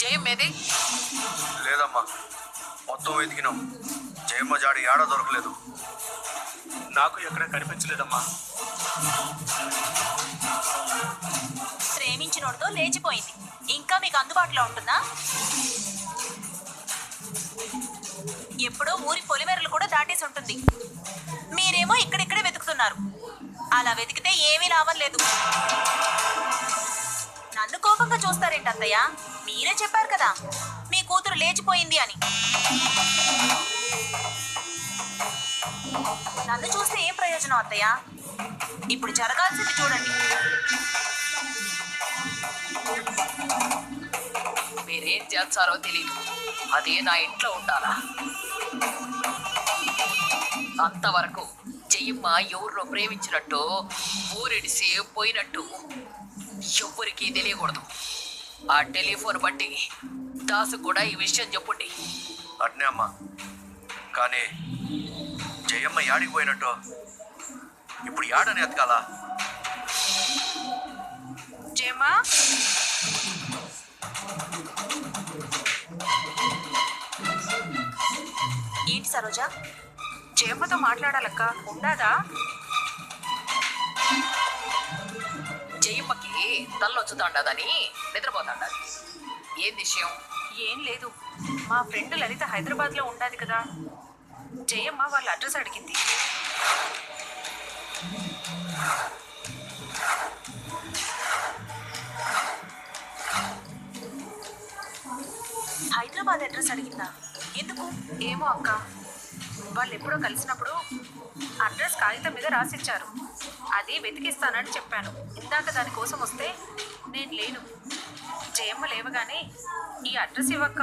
జయమ్మేది? లేదమ్మా, మొత్తం వెతికినాం. జయమ్మ జాడి ఏడా దొరకలేదు. నాకు ఎక్కడ కనిపించలేదమ్మా. ప్రేమించినోడితో లేచిపోయింది, ఇంకా మీకు అందుబాటులో ఉంటుందా? ఎప్పుడో ఊరి పొలిమేరలు కూడా దాటేసి ఉంటుంది. మీరేమో ఇక్కడిక్కడే వెతుకుతున్నారు. అలా వెతికితే ఏమీ లాభం లేదు. నన్ను కోపంగా చూస్తారేంటి అత్తయ్య? మీరే చెప్పారు కదా మీ కూతురు లేచిపోయింది అని. నన్ను చూస్తే ఏం ప్రయోజనం అత్తయ్య? ఇప్పుడు జరగాల్సింది చూడండి. మీరేం చేస్తారో తెలియదు, అదే నా ఇంట్లో ఉండాలా? అంతవరకు జయమ్మ ఎవరినో ప్రేమించినట్టు ఊరిడిసి పోయినట్టు ఎవ్వరికి తెలియకూడదు. ఆ టెలిఫోన్ బట్టి దాసు కూడా ఈ విషయం చెప్పండి. అట్నే అమ్మా, కానీ జయమ్మ యాడికి పోయినట్టు ఇప్పుడు యాడని ఎతకాలా? జయమ్మా, ఏంటి సరోజ? జయమ్మతో మాట్లాడాలక్క, ఉండాదా? జయమ్మకి తల్లొచ్చుతాండదని నిద్రపోతాండది. ఏం విషయం? ఏం లేదు, మా ఫ్రెండ్ లలిత హైదరాబాద్లో ఉండాది కదా. జయమ్మ వాళ్ళ అడ్రస్ అడిగింది. హైదరాబాద్ అడ్రస్ అడిగిందా? ఎందుకు? ఏమో అక్క, వాళ్ళు ఎప్పుడో కలిసినప్పుడు అడ్రస్ కాగితం మీద రాసిచ్చారు. అది వెతికిస్తానని చెప్పాను. ఇందాక దానికోసం వస్తే నేను లేను. జయమ్మ లేవగానే ఈ అడ్రస్ ఇవ్వక్క.